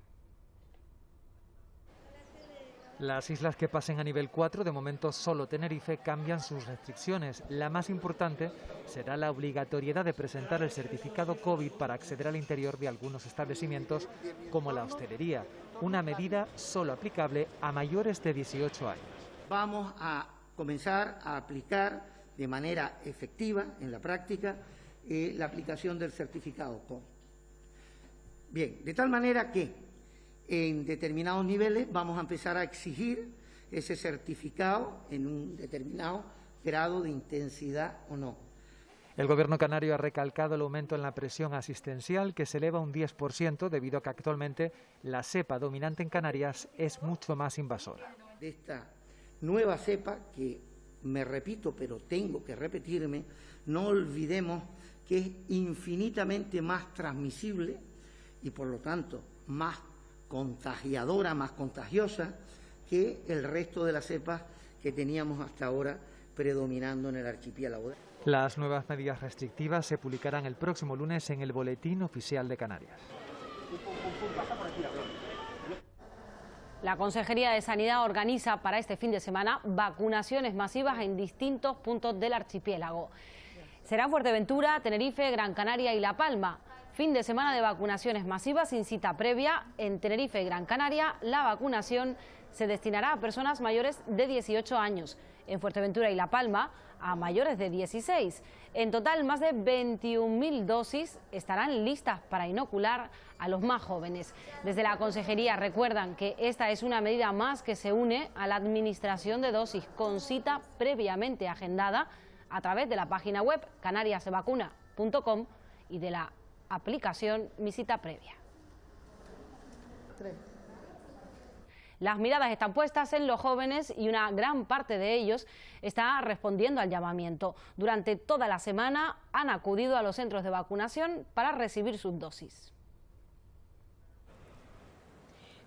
Las islas que pasen a nivel 4, de momento solo Tenerife, cambian sus restricciones. La más importante será la obligatoriedad de presentar el certificado COVID para acceder al interior de algunos establecimientos como la hostelería, una medida solo aplicable a mayores de 18 años. Vamos a comenzar a aplicar de manera efectiva, en la práctica, la aplicación del certificado COVID. Bien, de tal manera que en determinados niveles vamos a empezar a exigir ese certificado en un determinado grado de intensidad o no. El Gobierno canario ha recalcado el aumento en la presión asistencial, que se eleva un 10% debido a que actualmente la cepa dominante en Canarias es mucho más invasora. De esta nueva cepa, que me repito, pero tengo que repetirme, no olvidemos que es infinitamente más transmisible y por lo tanto más contagiadora, más contagiosa que el resto de las cepas que teníamos hasta ahora predominando en el archipiélago. Las nuevas medidas restrictivas se publicarán el próximo lunes en el Boletín Oficial de Canarias. La Consejería de Sanidad organiza para este fin de semana vacunaciones masivas en distintos puntos del archipiélago. Será Fuerteventura, Tenerife, Gran Canaria y La Palma. Fin de semana de vacunaciones masivas sin cita previa. En Tenerife y Gran Canaria la vacunación se destinará a personas mayores de 18 años. En Fuerteventura y La Palma a mayores de 16. En total, más de 21.000 dosis estarán listas para inocular a los más jóvenes. Desde la Consejería recuerdan que esta es una medida más que se une a la administración de dosis con cita previamente agendada a través de la página web canariasevacuna.com y de la aplicación Mi Cita Previa. Las miradas están puestas en los jóvenes y una gran parte de ellos está respondiendo al llamamiento. Durante toda la semana han acudido a los centros de vacunación para recibir sus dosis.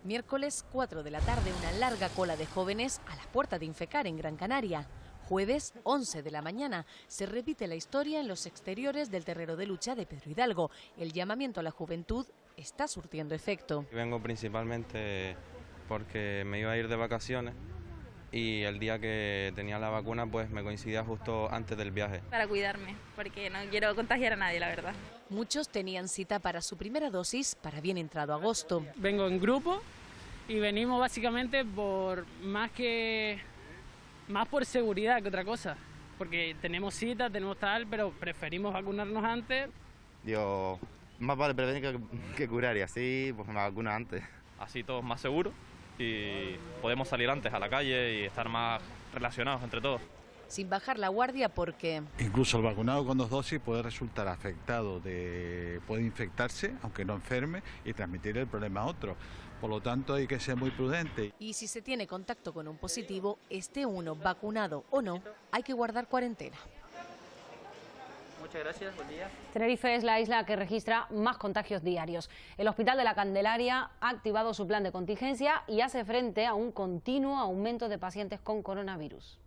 Miércoles 4 de la tarde, una larga cola de jóvenes a las puertas de Infecar en Gran Canaria. Jueves 11 de la mañana se repite la historia en los exteriores del terreno de lucha de Pedro Hidalgo. El llamamiento a la juventud está surtiendo efecto. Vengo principalmente porque me iba a ir de vacaciones y el día que tenía la vacuna pues me coincidía justo antes del viaje. Para cuidarme, porque no quiero contagiar a nadie, la verdad. Muchos tenían cita para su primera dosis para bien entrado agosto. Vengo en grupo y venimos básicamente más por seguridad que otra cosa, porque tenemos cita, tenemos tal, pero preferimos vacunarnos antes. Digo, más vale prevenir que curar y así pues me vacuno antes. Así todos más seguros y podemos salir antes a la calle y estar más relacionados entre todos. Sin bajar la guardia porque... Incluso el vacunado con 2 dosis puede resultar afectado, puede infectarse, aunque no enferme, y transmitir el problema a otro. Por lo tanto, hay que ser muy prudente. Y si se tiene contacto con un positivo, esté uno vacunado o no, hay que guardar cuarentena. Muchas gracias, buen día. Tenerife es la isla que registra más contagios diarios. El Hospital de la Candelaria ha activado su plan de contingencia y hace frente a un continuo aumento de pacientes con coronavirus.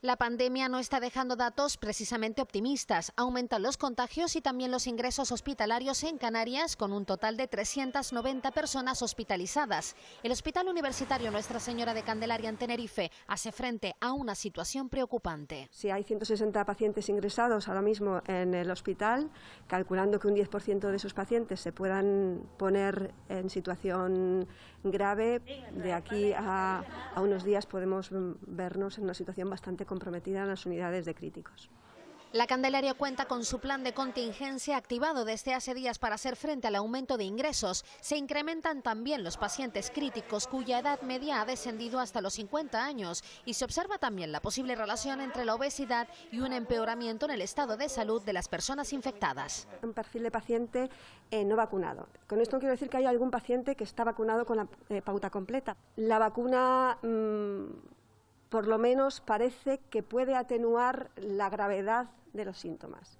La pandemia no está dejando datos precisamente optimistas. Aumentan los contagios y también los ingresos hospitalarios en Canarias, con un total de 390 personas hospitalizadas. El Hospital Universitario Nuestra Señora de Candelaria en Tenerife hace frente a una situación preocupante. Si hay 160 pacientes ingresados ahora mismo en el hospital, calculando que un 10% de esos pacientes se puedan poner en situación grave, de aquí a unos días podemos vernos en una situación bastante comprometida en las unidades de críticos. La Candelaria cuenta con su plan de contingencia activado desde hace días para hacer frente al aumento de ingresos. Se incrementan también los pacientes críticos cuya edad media ha descendido hasta los 50 años y se observa también la posible relación entre la obesidad y un empeoramiento en el estado de salud de las personas infectadas. Un perfil de paciente no vacunado. Con esto no quiero decir que haya algún paciente que está vacunado con la pauta completa. La vacuna por lo menos parece que puede atenuar la gravedad de los síntomas.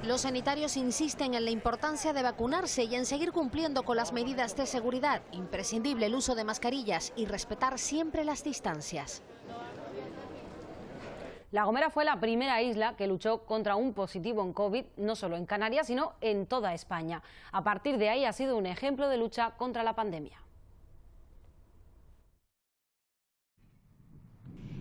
Los sanitarios insisten en la importancia de vacunarse y en seguir cumpliendo con las medidas de seguridad. Imprescindible el uso de mascarillas y respetar siempre las distancias. La Gomera fue la primera isla que luchó contra un positivo en COVID, no solo en Canarias, sino en toda España. A partir de ahí ha sido un ejemplo de lucha contra la pandemia.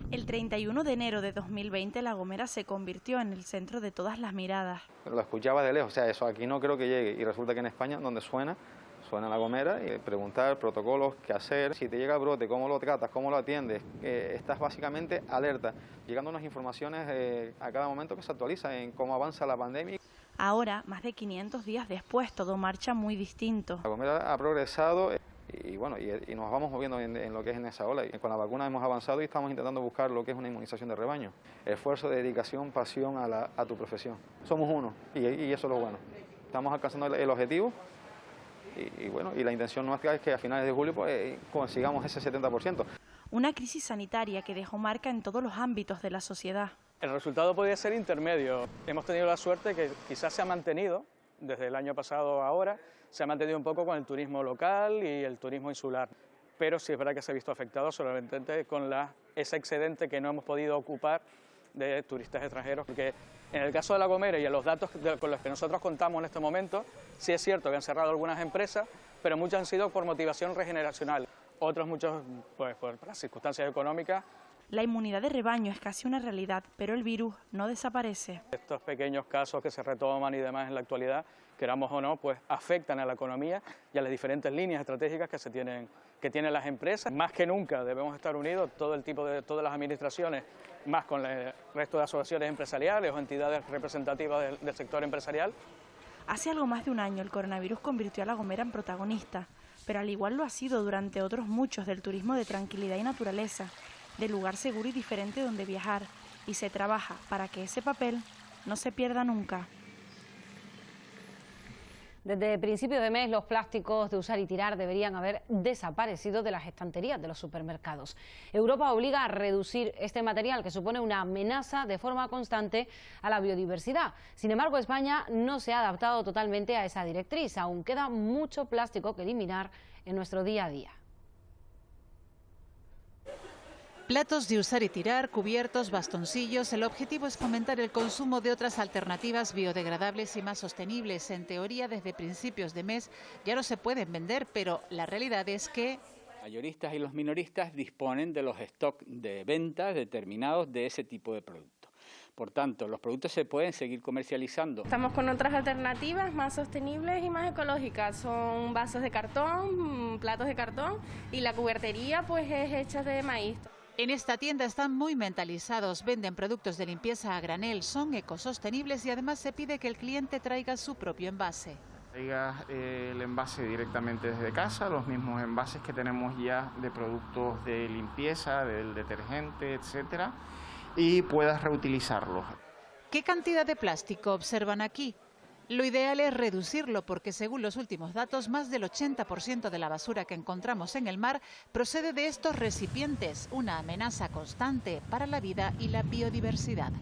El 31 de enero de 2020 La Gomera se convirtió en el centro de todas las miradas. Lo escuchaba de lejos, o sea, eso aquí no creo que llegue, y resulta que en España, donde suena La Gomera, y preguntar protocolos, qué hacer, si te llega el brote, cómo lo tratas, cómo lo atiendes, estás básicamente alerta, llegando unas informaciones a cada momento que se actualiza en cómo avanza la pandemia. Ahora, más de 500 días después, todo marcha muy distinto. La Gomera ha progresado. Y bueno, y nos vamos moviendo en lo que es en esa ola. Y con la vacuna hemos avanzado y estamos intentando buscar lo que es una inmunización de rebaño. Esfuerzo, dedicación, pasión a tu profesión. Somos uno y eso es lo bueno. Estamos alcanzando el objetivo y bueno, y la intención nuestra es que a finales de julio pues, consigamos ese 70%. Una crisis sanitaria que dejó marca en todos los ámbitos de la sociedad. El resultado podría ser intermedio. Hemos tenido la suerte que quizás se ha mantenido desde el año pasado a ahora. Se ha mantenido un poco con el turismo local y el turismo insular, pero sí es verdad que se ha visto afectado solamente con ese excedente que no hemos podido ocupar de turistas extranjeros, porque en el caso de La Gomera y en los datos con los que nosotros contamos en este momento, sí es cierto que han cerrado algunas empresas, pero muchas han sido por motivación regeneracional, otros muchos pues por las circunstancias económicas. La inmunidad de rebaño es casi una realidad, pero el virus no desaparece. Estos pequeños casos que se retoman y demás en la actualidad, queramos o no, pues afectan a la economía y a las diferentes líneas estratégicas que tienen las empresas. Más que nunca debemos estar unidos, todas las administraciones, más con el resto de asociaciones empresariales o entidades representativas del sector empresarial. Hace algo más de un año el coronavirus convirtió a La Gomera en protagonista, pero al igual lo ha sido durante otros muchos del turismo de tranquilidad y naturaleza, de lugar seguro y diferente donde viajar, y se trabaja para que ese papel no se pierda nunca. Desde principios de mes los plásticos de usar y tirar deberían haber desaparecido de las estanterías de los supermercados. Europa obliga a reducir este material que supone una amenaza de forma constante a la biodiversidad. Sin embargo, España no se ha adaptado totalmente a esa directriz. Aún queda mucho plástico que eliminar en nuestro día a día. Platos de usar y tirar, cubiertos, bastoncillos. El objetivo es fomentar el consumo de otras alternativas biodegradables y más sostenibles. En teoría, desde principios de mes ya no se pueden vender, pero la realidad es que los mayoristas y los minoristas disponen de los stocks de venta determinados de ese tipo de productos. Por tanto, los productos se pueden seguir comercializando. Estamos con otras alternativas más sostenibles y más ecológicas. Son vasos de cartón, platos de cartón y la cubertería pues es hecha de maíz. En esta tienda están muy mentalizados, venden productos de limpieza a granel, son ecosostenibles y además se pide que el cliente traiga su propio envase. Traiga el envase directamente desde casa, los mismos envases que tenemos ya de productos de limpieza, del detergente, etcétera, y puedas reutilizarlos. ¿Qué cantidad de plástico observan aquí? Lo ideal es reducirlo porque, según los últimos datos, más del 80% de la basura que encontramos en el mar procede de estos recipientes, una amenaza constante para la vida y la biodiversidad.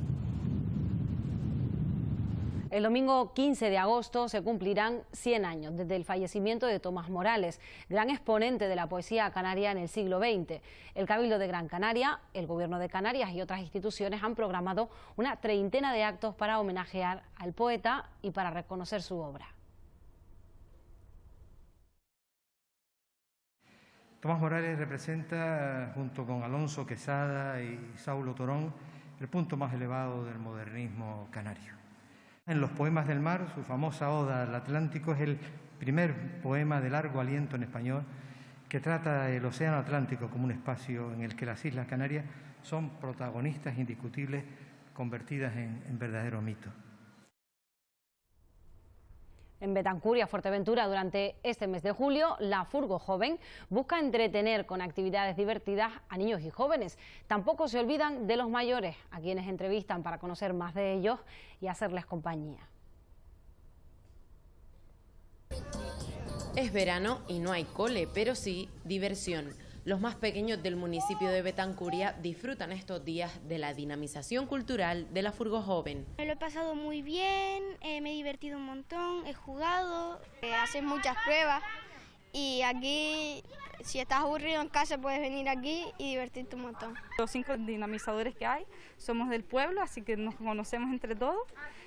El domingo 15 de agosto se cumplirán 100 años desde el fallecimiento de Tomás Morales, gran exponente de la poesía canaria en el siglo XX. El Cabildo de Gran Canaria, el Gobierno de Canarias y otras instituciones han programado una treintena de actos para homenajear al poeta y para reconocer su obra. Tomás Morales representa, junto con Alonso Quesada y Saulo Torón, el punto más elevado del modernismo canario. En Los poemas del mar, su famosa Oda al Atlántico es el primer poema de largo aliento en español que trata el océano Atlántico como un espacio en el que las Islas Canarias son protagonistas indiscutibles, convertidas en verdadero mito. En Betancuria, Fuerteventura, durante este mes de julio, la Furgo Joven busca entretener con actividades divertidas a niños y jóvenes. Tampoco se olvidan de los mayores, a quienes entrevistan para conocer más de ellos y hacerles compañía. Es verano y no hay cole, pero sí diversión. Los más pequeños del municipio de Betancuria disfrutan estos días de la dinamización cultural de la Furgo Joven. Me lo he pasado muy bien, me he divertido un montón, he jugado, haces muchas pruebas y aquí, si estás aburrido en casa, puedes venir aquí y divertirte un montón. Los 5 dinamizadores que hay somos del pueblo, así que nos conocemos entre todos.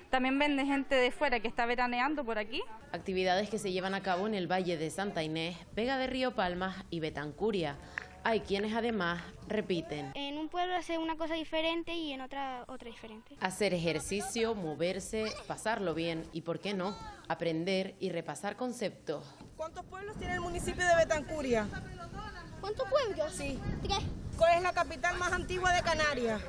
También vende gente de fuera que está veraneando por aquí. Actividades que se llevan a cabo en el Valle de Santa Inés, Vega de Río Palmas y Betancuria. Hay quienes además repiten. En un pueblo hacer una cosa diferente y en otra diferente. Hacer ejercicio, moverse, pasarlo bien y, ¿por qué no?, aprender y repasar conceptos. ¿Cuántos pueblos tiene el municipio de Betancuria? ¿Cuántos pueblos? Sí. 3. ¿Cuál es la capital más antigua de Canarias?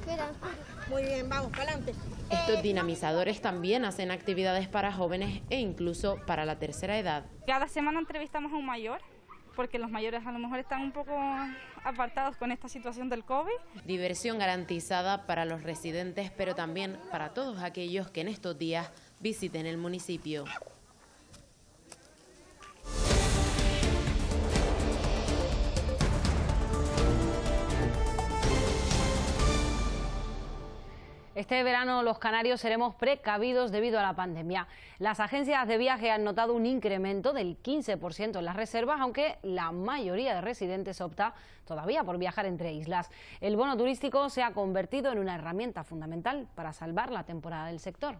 Betancuria. Muy bien, vamos, para adelante. Estos dinamizadores también hacen actividades para jóvenes e incluso para la tercera edad. Cada semana entrevistamos a un mayor, porque los mayores a lo mejor están un poco apartados con esta situación del COVID. Diversión garantizada para los residentes, pero también para todos aquellos que en estos días visiten el municipio. Este verano los canarios seremos precavidos debido a la pandemia. Las agencias de viaje han notado un incremento del 15% en las reservas, aunque la mayoría de residentes opta todavía por viajar entre islas. El bono turístico se ha convertido en una herramienta fundamental para salvar la temporada del sector.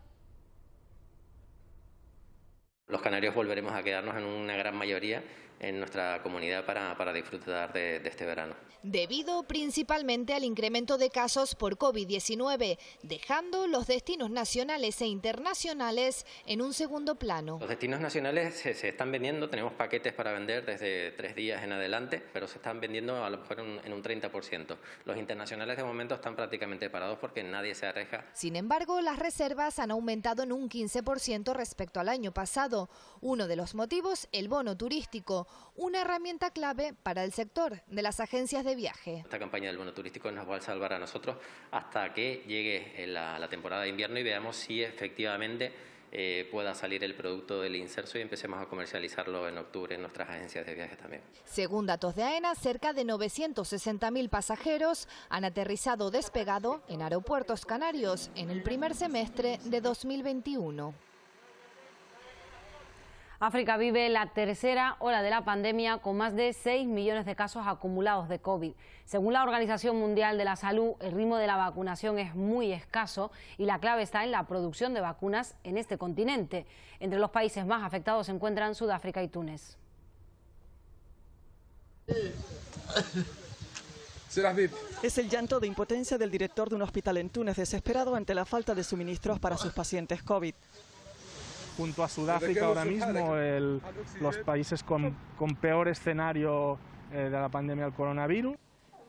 Los canarios volveremos a quedarnos en una gran mayoría en nuestra comunidad para disfrutar de este verano. Debido principalmente al incremento de casos por COVID-19, dejando los destinos nacionales e internacionales en un segundo plano. Los destinos nacionales se están vendiendo, tenemos paquetes para vender desde 3 días en adelante, pero se están vendiendo a lo mejor en un 30%. Los internacionales de momento están prácticamente parados porque nadie se arriesga. Sin embargo, las reservas han aumentado en un 15% respecto al año pasado. Uno de los motivos, el bono turístico, una herramienta clave para el sector de las agencias de viaje. Esta campaña del bono turístico nos va a salvar a nosotros hasta que llegue la temporada de invierno y veamos si efectivamente pueda salir el producto del inserso y empecemos a comercializarlo en octubre en nuestras agencias de viajes también. Según datos de AENA, cerca de 960.000 pasajeros han aterrizado o despegado en aeropuertos canarios en el primer semestre de 2021. África vive la tercera ola de la pandemia con más de 6 millones de casos acumulados de COVID. Según la Organización Mundial de la Salud, el ritmo de la vacunación es muy escaso y la clave está en la producción de vacunas en este continente. Entre los países más afectados se encuentran Sudáfrica y Túnez. Es el llanto de impotencia del director de un hospital en Túnez, desesperado ante la falta de suministros para sus pacientes COVID. Junto a Sudáfrica ahora mismo, los países con peor escenario de la pandemia del coronavirus.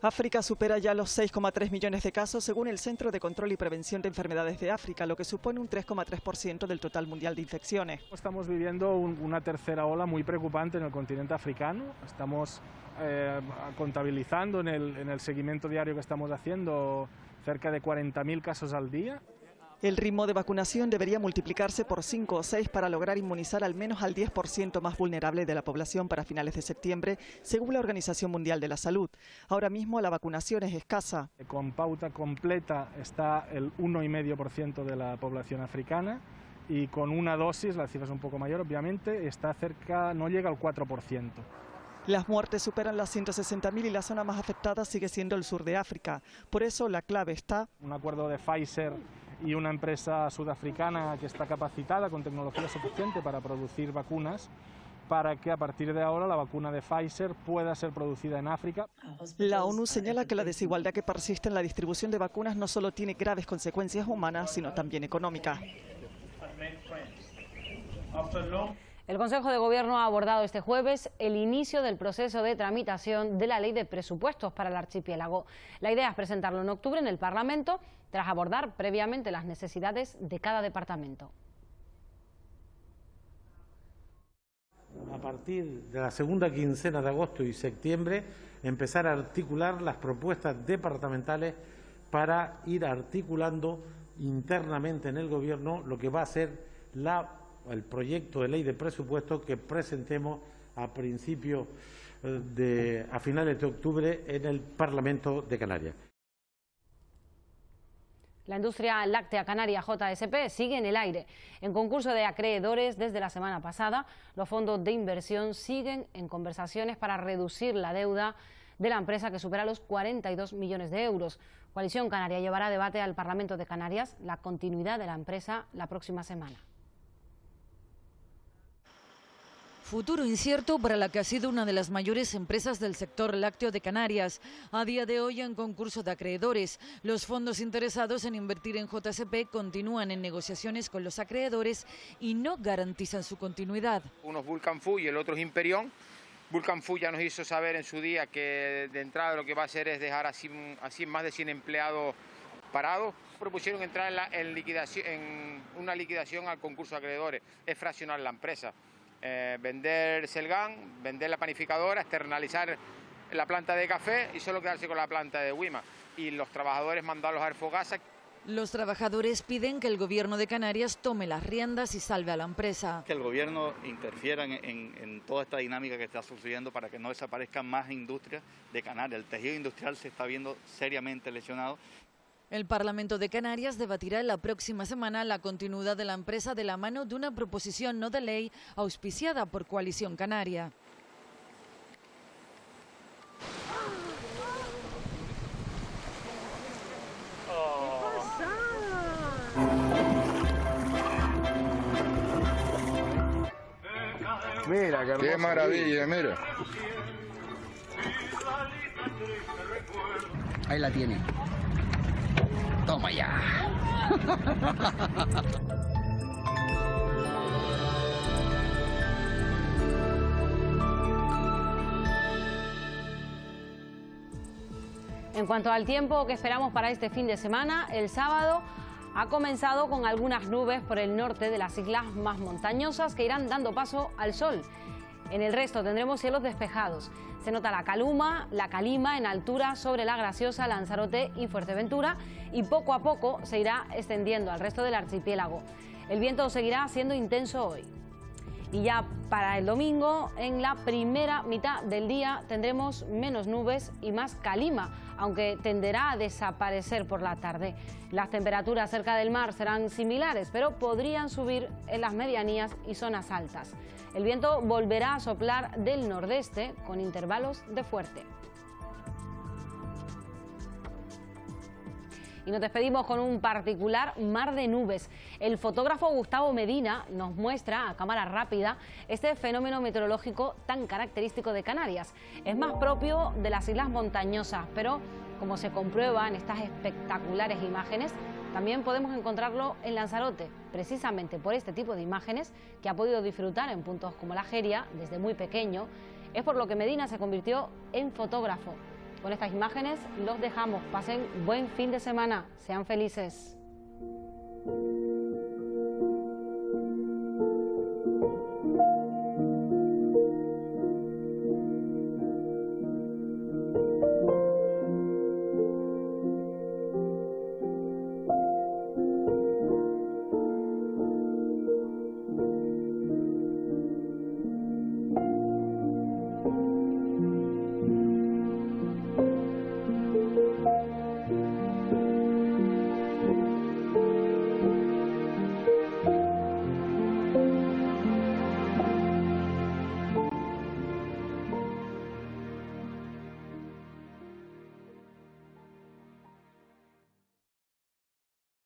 África supera ya los 6,3 millones de casos según el Centro de Control y Prevención de Enfermedades de África, lo que supone un 3,3% del total mundial de infecciones. Estamos viviendo una tercera ola muy preocupante en el continente africano. Estamos contabilizando en el seguimiento diario que estamos haciendo cerca de 40.000 casos al día. El ritmo de vacunación debería multiplicarse por 5 o 6 para lograr inmunizar al menos al 10% más vulnerable de la población para finales de septiembre, según la Organización Mundial de la Salud. Ahora mismo la vacunación es escasa. Con pauta completa está el 1,5% de la población africana y con una dosis, la cifra es un poco mayor obviamente, está cerca, no llega al 4%. Las muertes superan las 160.000 y la zona más afectada sigue siendo el sur de África. Por eso la clave está... Un acuerdo de Pfizer y una empresa sudafricana que está capacitada con tecnología suficiente para producir vacunas, para que a partir de ahora la vacuna de Pfizer pueda ser producida en África. La ONU señala que la desigualdad que persiste en la distribución de vacunas no solo tiene graves consecuencias humanas, sino también económicas. El Consejo de Gobierno ha abordado este jueves el inicio del proceso de tramitación de la Ley de Presupuestos para el archipiélago. La idea es presentarlo en octubre en el Parlamento, tras abordar previamente las necesidades de cada departamento. A partir de la segunda quincena de agosto y septiembre, empezar a articular las propuestas departamentales para ir articulando internamente en el Gobierno lo que va a ser el proyecto de ley de presupuesto que presentemos a finales de octubre en el Parlamento de Canarias. La industria láctea canaria JSP sigue en el aire. En concurso de acreedores desde la semana pasada, los fondos de inversión siguen en conversaciones para reducir la deuda de la empresa, que supera los 42 millones de euros. Coalición Canaria llevará a debate al Parlamento de Canarias la continuidad de la empresa la próxima semana. Futuro incierto para la que ha sido una de las mayores empresas del sector lácteo de Canarias. A día de hoy, en concurso de acreedores, los fondos interesados en invertir en JSP continúan en negociaciones con los acreedores y no garantizan su continuidad. Uno es Vulcan Food y el otro es Imperión. Vulcan Food ya nos hizo saber en su día que de entrada lo que va a hacer es dejar así más de 100 empleados parados. Propusieron entrar en una liquidación al concurso de acreedores, es fraccionar la empresa. Vender Selgan, vender la panificadora, externalizar la planta de café y solo quedarse con la planta de Wima. Y los trabajadores mandarlos a Arfogasa. Los trabajadores piden que el Gobierno de Canarias tome las riendas y salve a la empresa. Que el Gobierno interfiera en toda esta dinámica que está sucediendo para que no desaparezcan más industrias de Canarias. El tejido industrial se está viendo seriamente lesionado. El Parlamento de Canarias debatirá la próxima semana la continuidad de la empresa de la mano de una proposición no de ley auspiciada por Coalición Canaria. Mira, qué maravilla, mira. Ahí la tiene. Toma ya. En cuanto al tiempo que esperamos para este fin de semana, el sábado ha comenzado con algunas nubes por el norte de las islas más montañosas que irán dando paso al sol. En el resto tendremos cielos despejados. Se nota la calima en altura sobre La Graciosa, Lanzarote y Fuerteventura, y poco a poco se irá extendiendo al resto del archipiélago. El viento seguirá siendo intenso hoy. Y ya para el domingo, en la primera mitad del día, tendremos menos nubes y más calima, aunque tenderá a desaparecer por la tarde. Las temperaturas cerca del mar serán similares, pero podrían subir en las medianías y zonas altas. El viento volverá a soplar del nordeste con intervalos de fuerte. Y nos despedimos con un particular mar de nubes. El fotógrafo Gustavo Medina nos muestra a cámara rápida este fenómeno meteorológico tan característico de Canarias. Es más propio de las islas montañosas, pero como se comprueba en estas espectaculares imágenes, también podemos encontrarlo en Lanzarote, precisamente por este tipo de imágenes que ha podido disfrutar en puntos como la Jeria desde muy pequeño. Es por lo que Medina se convirtió en fotógrafo. Con estas imágenes los dejamos. Pasen buen fin de semana. Sean felices.